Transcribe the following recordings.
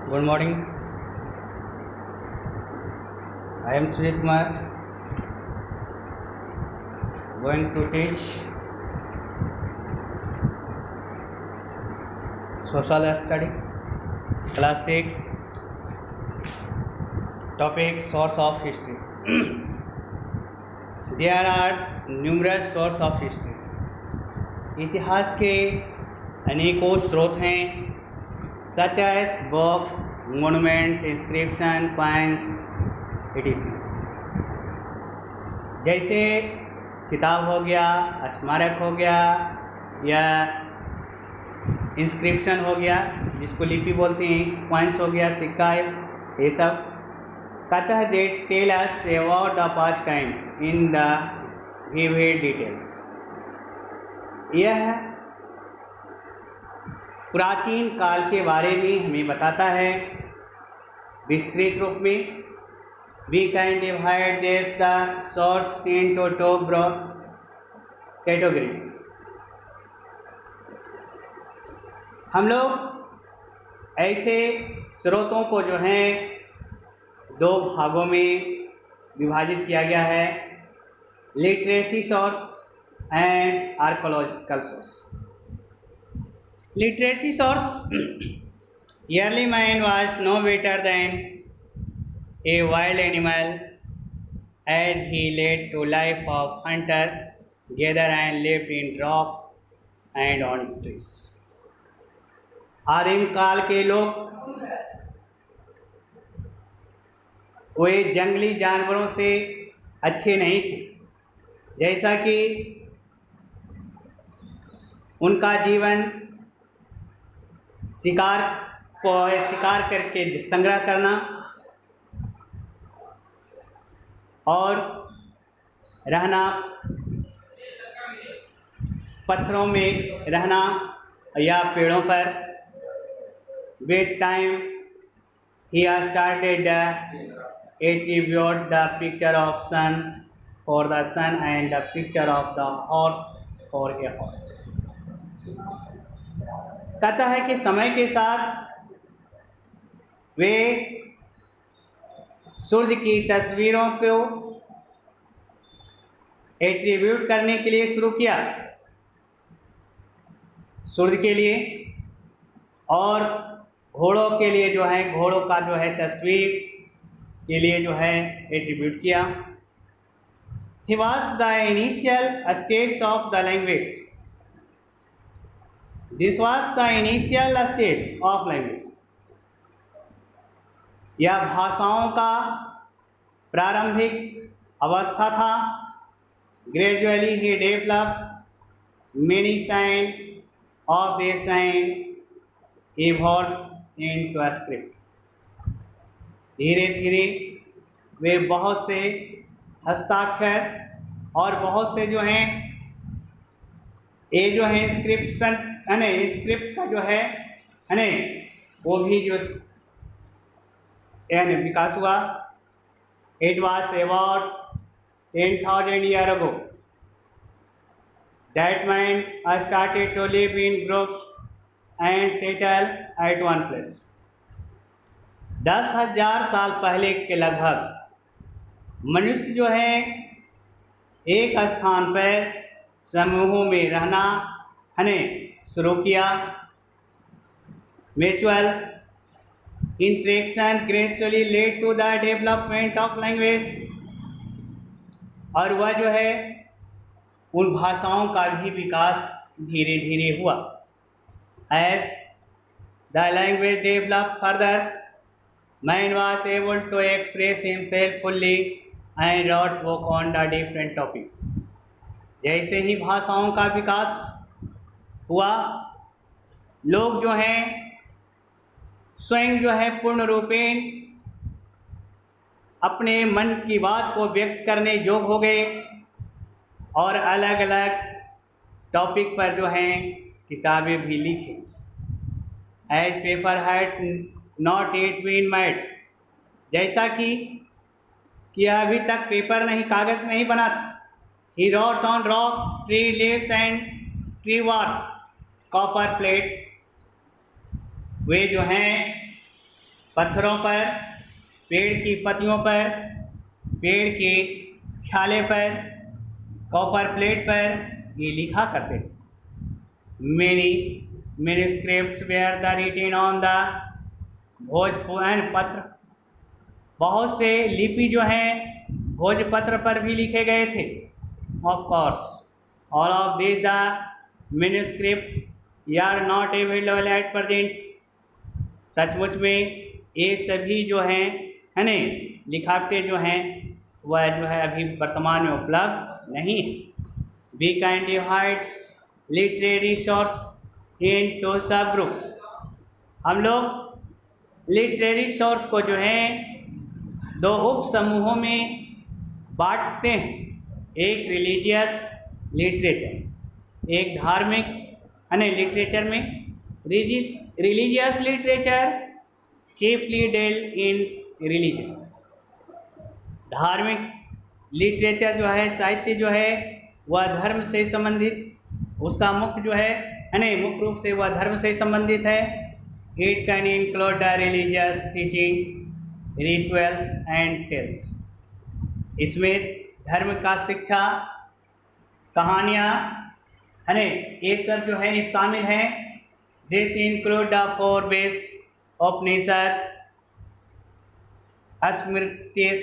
Good morning. I am Sujit Kumar, going to teach social study, class 6, topic source of history. There are numerous source of history. इतिहास के अनेकों स्रोत हैं, such as books, monument, inscription, coins, etc. जैसे किताब हो गया, स्मारक हो गया या इंस्क्रिप्शन हो गया जिसको लिपि बोलते हैं, कॉइन्स हो गया, सिक्का, ये सब कहता है they tell us about the past time in the vivid details. यह प्राचीन काल के बारे में हमें बताता है विस्तृत रूप में। We can divide this the source into two broad categories. हम लोग ऐसे स्रोतों को जो हैं दो भागों में विभाजित किया गया है, literacy source and archaeological source. Literacy source, early man was no better than a wild animal as he led to life of hunter gatherer and lived in rock and on trees. आदिम काल के लोग वे जंगली जानवरों से अच्छे नहीं थे, जैसा कि उनका जीवन शिकार करके संग्रह करना और रहना, पत्थरों में रहना या पेड़ों पर। With time he started attribute the picture of sun for the sun and the picture of the horse for a horse। कहता है कि समय के साथ वे सूर्य की तस्वीरों को एट्रीब्यूट करने के लिए शुरू किया सूर्य के लिए, और घोड़ों के लिए जो है, घोड़ों का जो है तस्वीर के लिए जो है एट्रीब्यूट किया। He was the initial stage of the language. This was the initial stage of language. यह भाषाओं का प्रारंभिक अवस्था था। Gradually he developed many signs of this sign evolved into a script। धीरे धीरे वे बहुत से हस्ताक्षर और बहुत से जो हैं ये जो है इंस्क्रिप्शन स्क्रिप्ट का जो है वो भी जो विकास हुआ। It was about 10,000 years ago that man started to live in groups and settle at one place। 10,000 साल पहले के लगभग मनुष्य जो है एक स्थान पर समूहों में रहना शुरू किया। Mutual interaction gradually led to the development of language, और वह जो है उन भाषाओं का भी विकास धीरे धीरे हुआ। As the language develop further, man was able to express himself fully and wrote book on the different topic। जैसे ही भाषाओं का विकास हुआ, लोग जो हैं स्वयं जो है पूर्ण रूपेण अपने मन की बात को व्यक्त करने योग्य हो गए और अलग अलग टॉपिक पर जो हैं किताबें भी लिखी। As paper had not yet been made, जैसा कि अभी तक पेपर नहीं, कागज नहीं बना था। He wrote on rock, tree leaves and tree वार्क, कॉपर प्लेट। वे जो हैं पत्थरों पर, पेड़ की पत्तियों पर, पेड़ के छाले पर, कॉपर प्लेट पर ये लिखा करते थे। Many manuscripts were the written on the bhojpatra patra, बहुत से लिपि जो हैं भोजपत्र पर भी लिखे गए थे। Of course all of this the manuscript are not available at present. सचमुच में ये सभी जो हैं है न लिखावटें जो हैं वह जो है अभी वर्तमान में उपलब्ध नहीं है। We can divide literary source into sub group. हम लोग लिटरेरी सोर्स को जो है दो उप समूहों में बांटते हैं। एक रिलीजियस लिटरेचर, एक धार्मिक है न लिटरेचर में। Religious literature chiefly deal in religion. धार्मिक लिटरेचर जो है, साहित्य जो है वह धर्म से संबंधित, उसका मुख्य जो है न मुख्य रूप से वह धर्म से संबंधित है। It can include the religious teaching, rituals and tales. इसमें धर्म का शिक्षा, कहानियाँ है न ये सब जो है शामिल हैं। This include the 4 Veda, Upanishad, Smritis,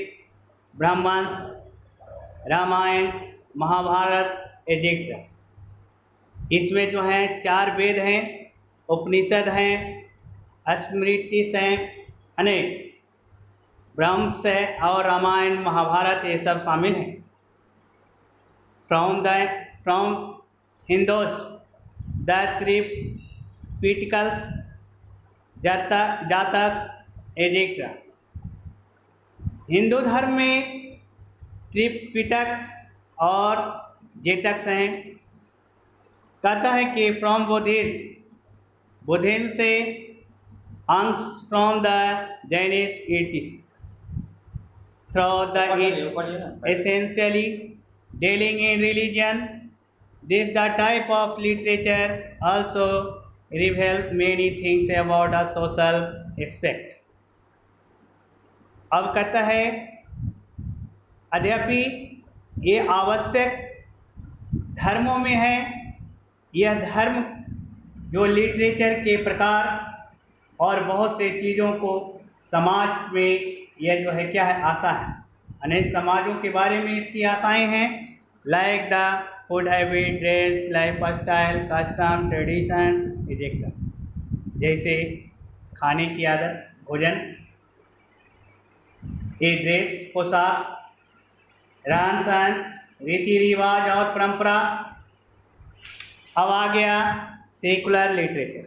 Brahmanas, Ramayana, Mahabharata एजेक्ट। इसमें जो हैं 4 वेद हैं, उपनिषद हैं, स्मृतिस हैं, अनेक ब्रह्मस है और रामायण महाभारत ये सब शामिल हैं। From Hindus the Tripitakas, Jatakas et cetera. Hindu धर्म में त्रिपिटक्स और जेटक्स हैं। कहता है कि फ्रॉम बुद्धिज्म से Angas, from the Jainism it is, through the essentially dealing in religion. This the type of literature also reveals many things about a social aspect. अब कहता है यद्यपि ये आवश्यक धर्मों में है, यह धर्म जो लिटरेचर के प्रकार और बहुत से चीज़ों को समाज में यह जो है क्या है आशा है। अनेक समाजों के बारे में इसकी आशाएं हैं। Like the food habit, dress, life style, custom, tradition ejector. जैसे खाने की आदत, भोजन, ये ड्रेस, पोशाक, रहन सहन, रीति रिवाज और परंपरा। अब आ गया secular literature.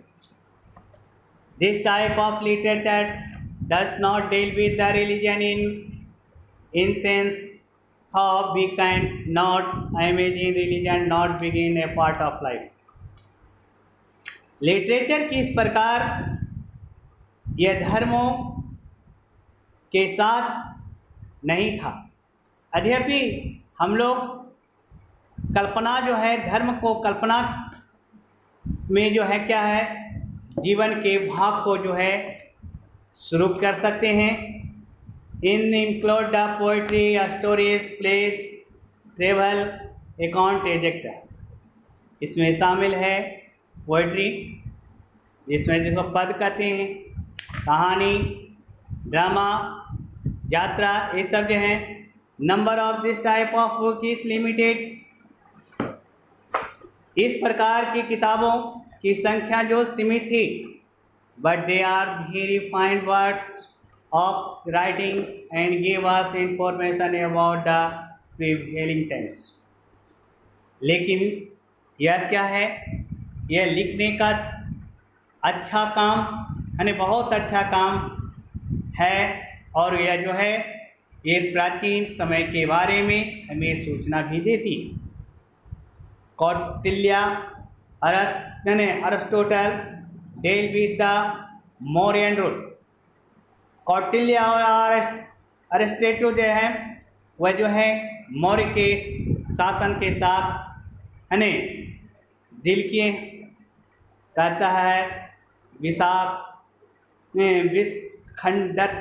This type of literature does not deal with the religion in sense of we can not imagine religion not being a part of life. Literature किस प्रकार यह धर्मों के साथ नहीं था। यद्यपि हम लोग कल्पना जो है, धर्म को कल्पना में जो है क्या है जीवन के भाग को जो है शुरू कर सकते हैं। इन include the poetry, stories, place, travel, account exact. इसमें शामिल है पोइट्री, जिसमें जिसको पद कहते हैं, कहानी, ड्रामा, यात्रा, ये सब जो हैं। Number of this type of book is limited. इस प्रकार की किताबों की संख्या जो सीमित थी, but they are very fine words of writing and give us information about the prevailing times. लेकिन यह क्या है, यह लिखने का अच्छा काम है, बहुत अच्छा काम है। और यह जो है ये प्राचीन समय के बारे में हमें सूचना भी देती है। Kautilya, Aristotle deal with the Mauryan rule. Kautilya और अरिस्टोटल जो है वह जो है मौर्य के शासन के साथ है न दिल किए। कहता है खंडत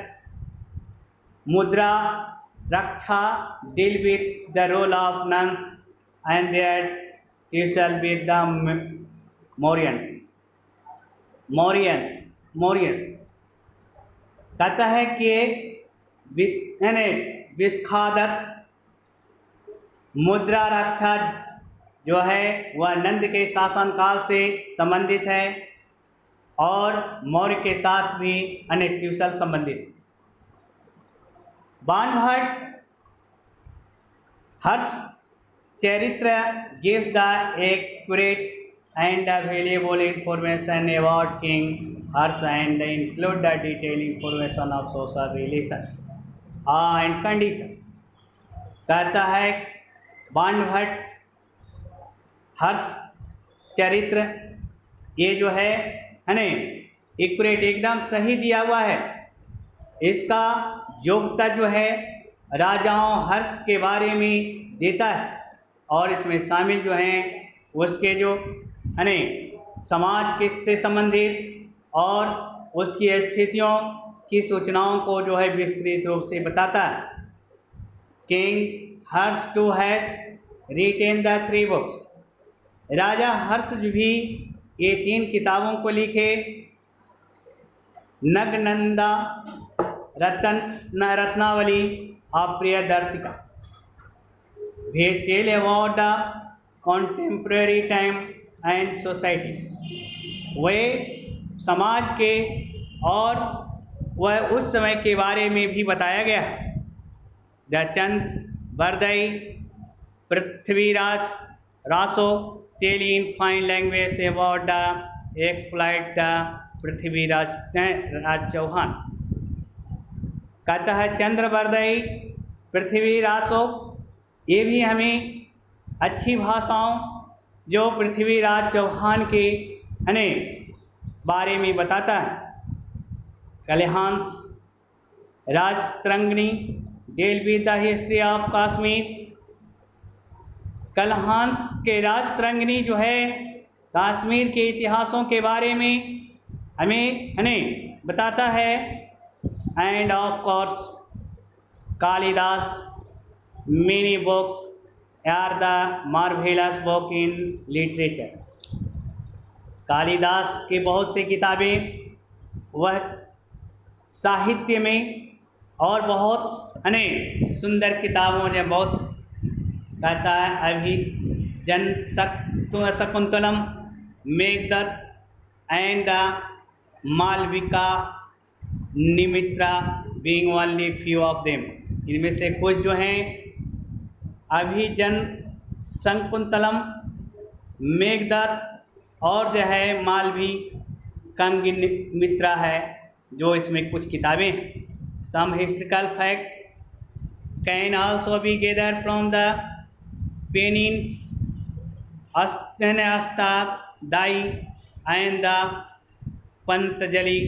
मुद्रा रक्षा deal with the role of nuns and their tussle with the Mauryan कहता है कि विस्खादत मुद्रा रक्षा जो है वह नंद के शासनकाल से संबंधित है और मौर्य के साथ भी ट्यूसल संबंधित। बाणभट्ट हर्ष चरित्र gives the accurate and valuable information about King Harsh and include the detailed information of social relations and condition। कहता है बाणभट्ट हर्ष चरित्र ये जो है एक्यूरेट एकदम सही दिया हुआ है। इसका योग्यता जो है राजाओं हर्ष के बारे में देता है और इसमें शामिल जो हैं उसके जो समाज के से संबंधित और उसकी स्थितियों की सूचनाओं को जो है विस्तृत रूप से बताता है। King Harsha too has written the 3 books. राजा हर्ष भी ये 3 किताबों को लिखे। Nagananda Ratnavali Priyadarshika tell about the contemporary time and society. वे समाज के और वह उस समय के बारे में भी बताया गया है। The Chand Bardai Prithviraj Raso tell in fine language about the exploit the Prithviraj Chauhan. कहता है चंद्र बरदई पृथ्वी रासो ये भी हमें अच्छी भाषाओं जो पृथ्वीराज चौहान के बारे में बताता है। Kalhana Rajatarangini deal with the history of Kashmir. Kalhana के राजतरंगिणी जो है कश्मीर के इतिहासों के बारे में हमें बताता है। And of course Kalidas many books are the marvelous book in literature. Kalidas के बहुत से किताबें वह साहित्य में और बहुत सुंदर किताबों ने बहुत कहता है। Abhijnana Shakuntalam Meghaduta and the Malavikagnimitram being only few of them. इनमें से कुछ जो हैं अभिजन शकुंतलम मेघदत्त और जो है मालवी कंगमित्रा है जो इसमें कुछ किताबें हैं। Some historical fact can also be gather from the Panini's Ashtadhyayi and the Patanjali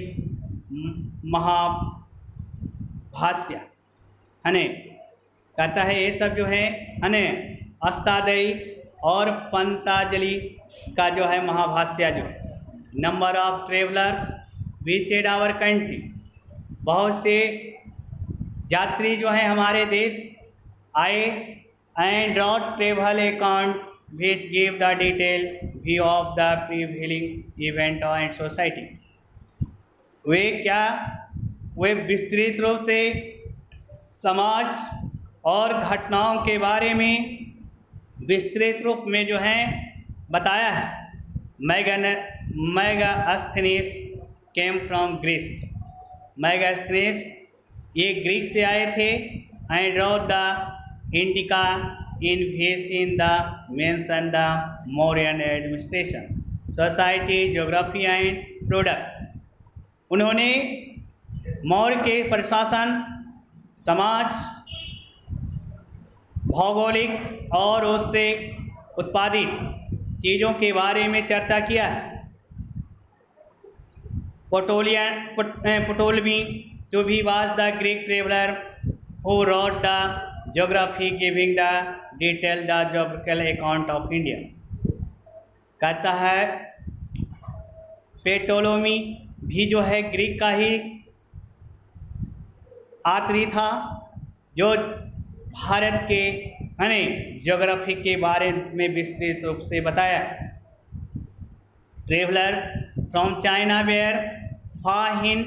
Mahabhashya. कहता है ये सब जो है अष्टाध्यायी और पंतजलि का जो है महाभाष्य जो number of travellers visited our country. बहुत से यात्री जो हैं हमारे देश आए and wrote travel account which give the detail view of the prevailing event and society. वे विस्तृत रूप से समाज और घटनाओं के बारे में विस्तृत रूप में जो है बताया है। Megasthenes came from Greece. Megasthenes ये ग्रीक से आए थे and wrote the Indica in भेस in the mention the Mauryan administration society geography and product. उन्होंने मौर्य के प्रशासन समाज भौगोलिक और उससे उत्पादित चीज़ों के बारे में चर्चा किया है। Ptolemy to be was the Greek traveler who wrote the geography giving the detailed geographical account of India। कहता है पेटोलोमी भी जो है ग्रीक का ही आर्त्री था जो भारत के ज्योग्राफी के बारे में विस्तृत रूप से बताया। Traveller from China were Fa Hien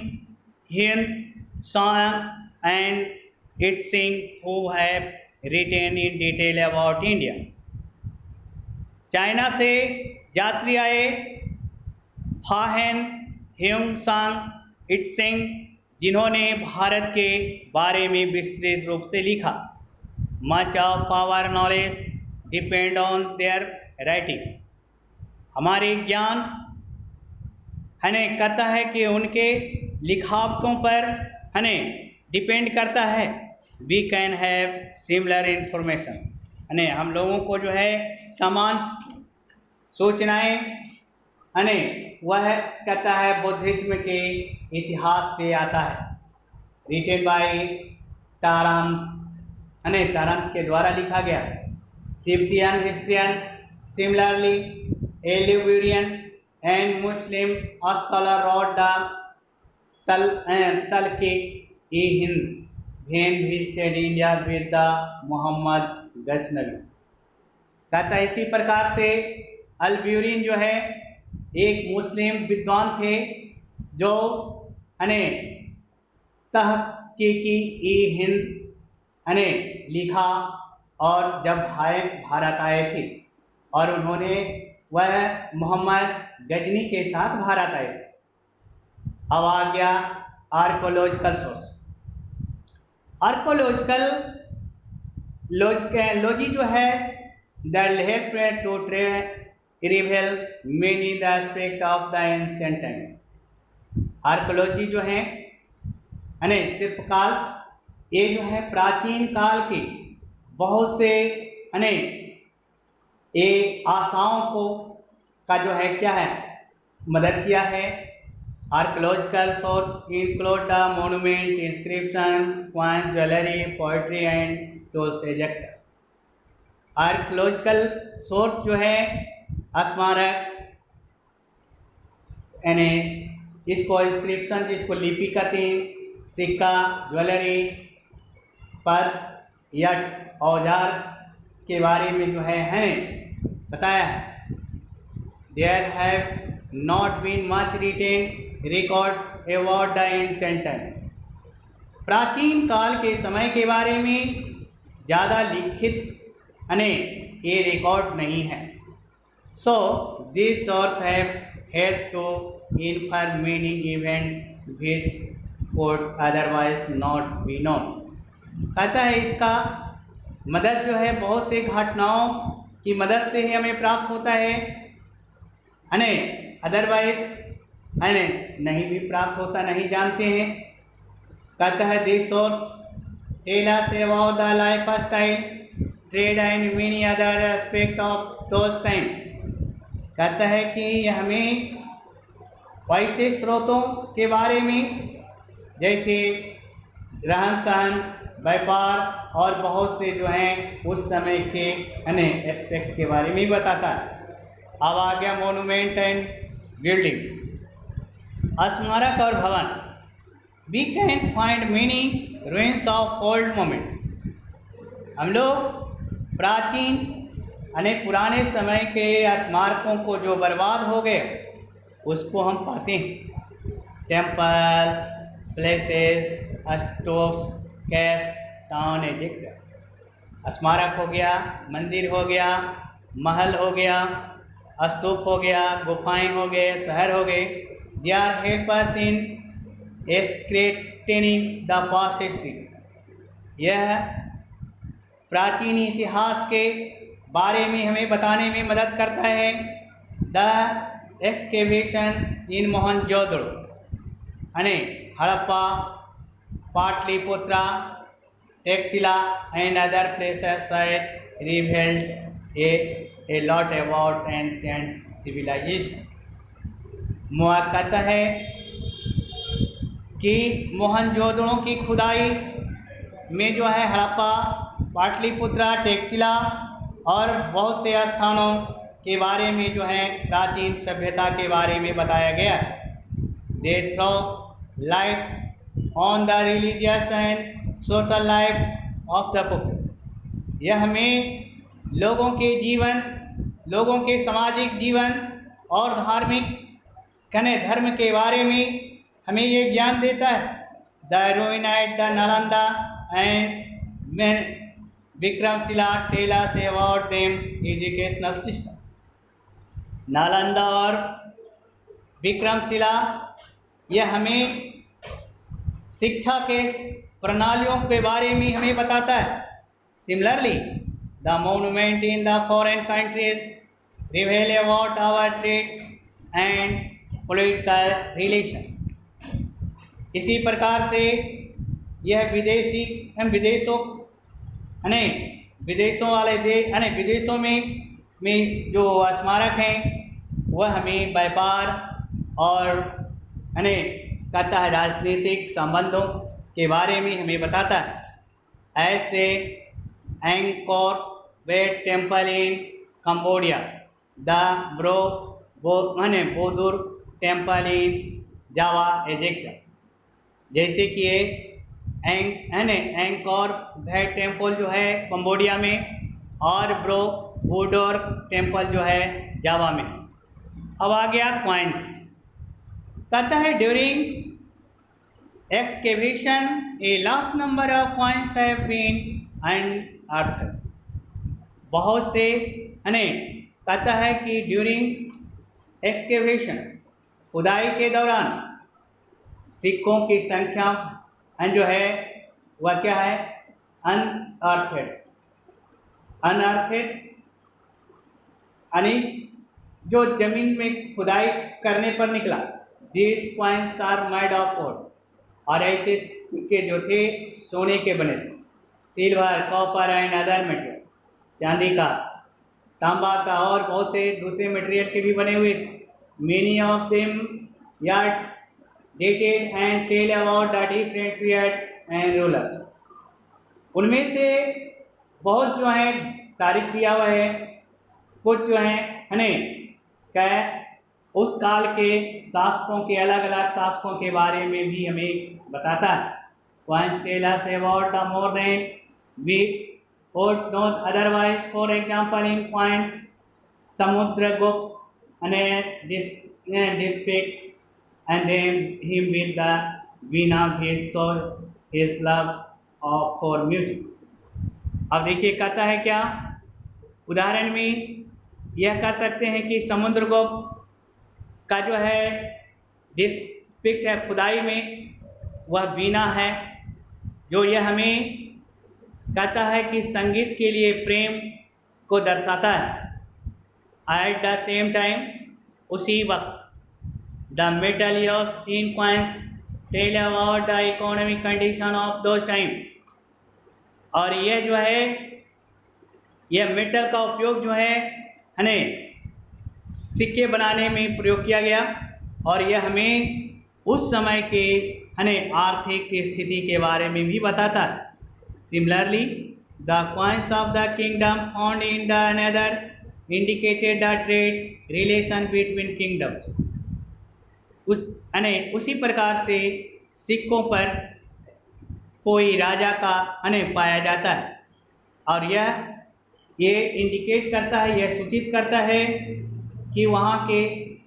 Song and I-Tsing who have written in detail about India. China से यात्री आए फाहेन ह्यूंग इट सिंह, जिन्होंने भारत के बारे में विस्तृत रूप से लिखा। Much of our knowledge depend on their writing. हमारे ज्ञान कहता है कि उनके लिखावटों पर डिपेंड करता है। We can have similar information, हम लोगों को जो है समान सूचनाएं वह कहता है बुद्धिज्म के इतिहास से आता है। रिटेन बाय तारंत के द्वारा लिखा गया। Tibetan historian similarly Alberuni and Muslim scholar wrote तल-ए-हिंद when visited India with the Mohammad Ghaznavi. कहता है इसी प्रकार से अल-ब्यूरिन जो है एक मुस्लिम विद्वान थे जो तहकीकी-ए-हिंद लिखा, और जब भारत आए थे और उन्होंने वह मोहम्मद गजनी के साथ भारत आए थे। अब आ गया आर्कोलॉजिकल सोर्स। आर्कोलॉजी जो है that help to reveal many the aspect of the ancient time. Archaeology जो है शिल्पकाल, ये जो है प्राचीन काल के बहुत से ये आशाओं को का जो है क्या है मदद किया है। Archaeological source include the monument, inscription, coins, jewellery, poetry and tools exact. Archaeological source जो है स्मारक, इसको इंस्क्रिप्शन जिसको लिपि कहते हैं, सिक्का, ज्वेलरी, पद या औजार के बारे में जो है बताया है। There have not been much written record about the ancient time. प्राचीन काल के समय के बारे में ज़्यादा लिखित ये रिकॉर्ड नहीं है। So this source have help to infer many event which could otherwise not be known। कहता है इसका मदद जो है बहुत से घटनाओं की मदद से ही हमें प्राप्त होता है, अदरवाइज नहीं भी प्राप्त होता, नहीं जानते हैं। कहता है this source tell us about the life style, trade and many other aspect of those time. कहता है कि यह हमें वैसे स्रोतों के बारे में जैसे रहन सहन, व्यापार और बहुत से जो हैं उस समय के एस्पेक्ट के बारे में बताता है। अब आ गया मोनूमेंट एंड बिल्डिंग, स्मारक और भवन। We can find many ruins of old moment. हम लोग प्राचीन पुराने समय के स्मारकों को जो बर्बाद हो गए उसको हम पाते हैं। Temple, places, stoves, Kaif, town exact. स्मारक हो गया, मंदिर हो गया, महल हो गया, स्तूप हो गया, गुफाएं हो गए, शहर हो गए। They are help us in excavating the past history. यह प्राचीन इतिहास के बारे में हमें बताने में मदद करता है। The excavation in Mohenjo-daro Harappa, Pataliputra, Taxila and other places revealed a lot about ancient civilization. कहता है कि मोहनजोदड़ो की खुदाई में जो है हड़प्पा, पाटलिपुत्रा, टेक्सिला और बहुत से स्थानों के बारे में जो है प्राचीन सभ्यता के बारे में बताया गया। They throw light on the religious and social life of the people. यह हमें लोगों के जीवन, लोगों के सामाजिक जीवन और धार्मिक धर्म के बारे में हमें ये ज्ञान देता है। The ruin at the Nalanda and Vikramshila tell us about them educational system. Nalanda और विक्रमशिला यह हमें शिक्षा के प्रणालियों के बारे में हमें बताता है। Similarly the monument in the foreign countries reveal about our trade and political relation. इसी प्रकार से यह विदेशों वाले देश विदेशों में जो स्मारक हैं वह हमें व्यापार और कहता है राजनीतिक संबंधों के बारे में हमें बताता है। ऐसे Angkor Wat temple in Cambodia, the Borobudur temple in Java Egypt. जैसे कि ये एंकोर वेट टेम्पल जो है कंबोडिया में और बोदुर टेम्पल जो है जावा में। अब आ गया कॉइन्स। कहता है during excavation a large number of coins have been unearthed. बहुत से कहता है कि ड्यूरिंग एक्सकेवेशन खुदाई के दौरान सिक्कों की संख्या जो है वह क्या है अनअर्थड यानी जो जमीन में खुदाई करने पर निकला। This coins are made of wood. और ऐसे सिक्के जो थे सोने के बने थे। Silver, copper and other material, चांदी का, तांबा का और बहुत से दूसरे मटेरियल के भी बने हुए थे। Many of them are dated and tell about the different period and rulers. उनमें से बहुत जो है तारीख दिया हुआ है, कुछ जो है क्या उस काल के शासकों के अलग अलग शासकों के बारे में भी हमें बताता है। Coins tell us about the more than we would know otherwise. For example, in point Samudragupta and this pic and then him with the veena his soul, his love of for music. अब देखिए कहता है क्या, उदाहरण में यह कह सकते हैं कि समुद्रगुप्त का जो है डिस्पिक्ट है खुदाई में, वह वीणा है जो यह हमें कहता है कि संगीत के लिए प्रेम को दर्शाता है। एट द सेम टाइम उसी वक्त the metal of seen coins tell about the economic condition of those time. और यह जो है यह मेटल का उपयोग जो है सिक्के बनाने में प्रयोग किया गया और यह हमें उस समय के आर्थिक स्थिति के बारे में भी बताता है। Similarly the coins of the kingdom found in the another indicated the trade relation between kingdoms. उसी प्रकार से सिक्कों पर कोई राजा का पाया जाता है और ये इंडिकेट करता है, यह सूचित करता है कि वहाँ के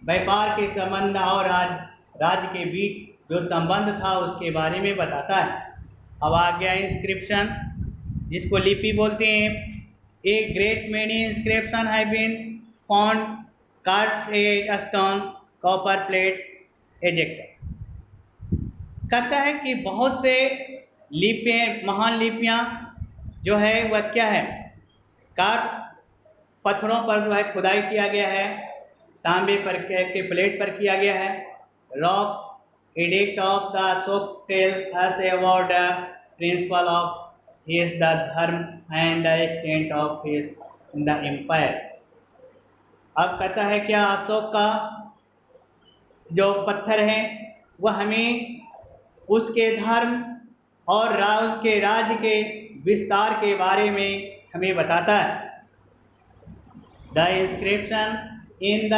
व्यापार के संबंध और राज्य के बीच जो संबंध था उसके बारे में बताता है। अब आ गया इंस्क्रिप्शन, जिसको लिपि बोलते हैं। A great many inscription have been found carved a stone, copper plate etcetera. कहता है कि बहुत से लिपियाँ, महान लिपियाँ जो है वह क्या है, कार्व पत्थरों पर जो है खुदाई किया गया है, तांबे पर के प्लेट पर किया गया है। Rock edict of the Ashoka tell us about the principle of his the dharma and the extent of his in the empire. अब कहता है क्या, अशोक का जो पत्थर है वह हमें उसके धर्म और राज्य के विस्तार के बारे में हमें बताता है। The inscription in the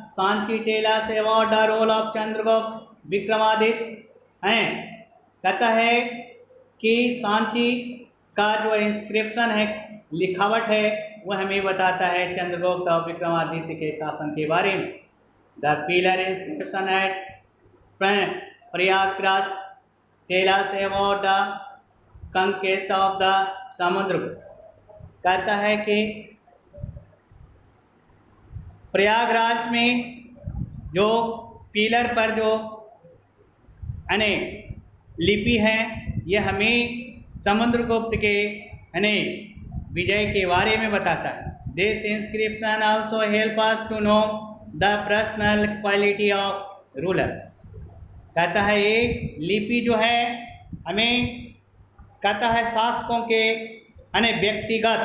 Sanchi tell us about the role of Chandragupta Vikramaditya हैं कहता है कि सांची का जो इंस्क्रिप्शन है, लिखावट है, वह हमें बताता है चंद्रगुप्त और विक्रमादित्य के शासन के बारे में। The pillar inscription at Prayagraj tell us about the conquest of the Samudragupta. कहता है कि प्रयागराज में जो पिलर पर जो लिपि है, ये हमें समुद्रगुप्त के विजय के बारे में बताता है। This inscription also help us to know the personal quality of ruler. कहता है ये लिपि जो है हमें, कहता है, शासकों के व्यक्तिगत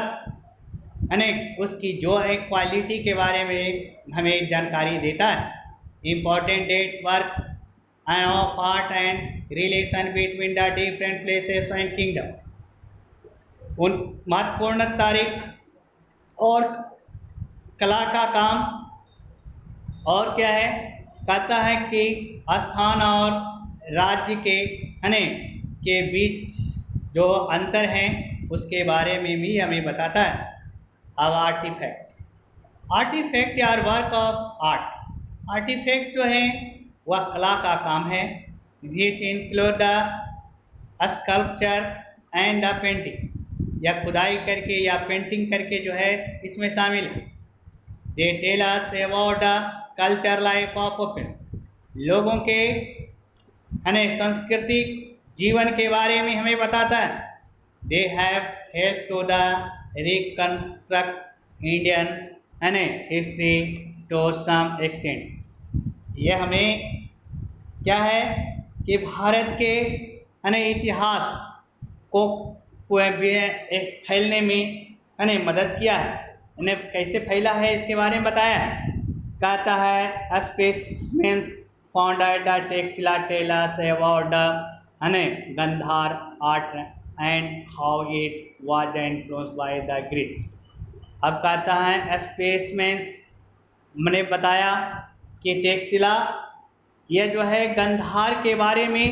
उसकी जो है क्वालिटी के बारे में हमें जानकारी देता है। Important date work and of art and relation between the different places and kingdom. उन महत्वपूर्ण तारीख और कला का काम, और क्या है, कहता है कि स्थान और राज्य के बीच जो अंतर हैं उसके बारे में भी हमें बताता है। अब आर्टिफैक्ट या वर्क ऑफ आर्ट। आर्टिफैक्ट जो है वह कला का काम है। Which include the sculpture and the painting, या खुदाई करके या पेंटिंग करके जो है इसमें शामिल है। They tell us about the culture life of people, लोगों के सांस्कृतिक जीवन के बारे में हमें बताता है। They have help to the reconstruct Indian history to some extent. यह हमें क्या है कि भारत के इतिहास को फैलने में मदद किया है। इन्हें कैसे फैला है इसके बारे में बताया है। कहता है specimens found at the Taxila tell us about the Gandhara art and how it was influenced by the Greece. अब कहता है स्पेसिमेंस, मैंने बताया कि टेक्सटिला यह जो है गंधार के बारे में,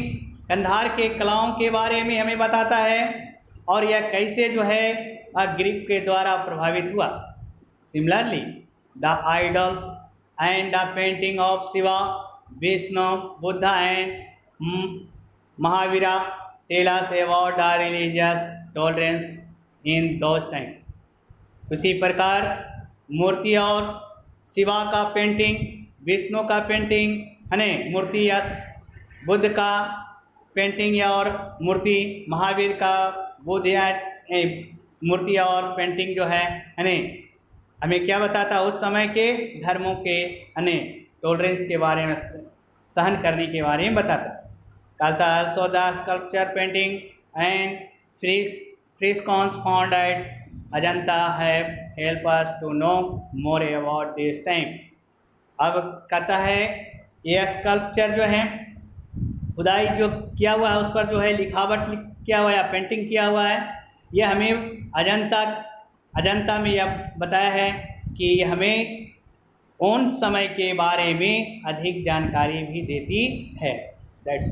गंधार के कलाओं के बारे में हमें बताता है, और यह कैसे जो है ग्रीक के द्वारा प्रभावित हुआ। Similarly the idols and the painting of Shiva, Vishnu, Buddha and Mahavira tell us about the religious tolerance in those time. उसी प्रकार मूर्ति और शिवा का पेंटिंग, विष्णु का पेंटिंग मूर्ति, या बुद्ध का पेंटिंग या और मूर्ति, महावीर का बुद्ध या मूर्ति और पेंटिंग जो है हमें क्या बताता है, उस समय के धर्मों के टॉलरेंस के बारे में, सहन करने के बारे में बताता है। कहता है so the sculpture, painting and frescoes found at Ajanta have help us to know more about this time. अब कहता है ये स्कल्पचर जो है, खुदाई जो किया हुआ है उस पर जो है लिखावट किया हुआ है या पेंटिंग किया हुआ है, यह हमें अजंता में यह बताया है कि हमें उन समय के बारे में अधिक जानकारी भी देती है। दैट्स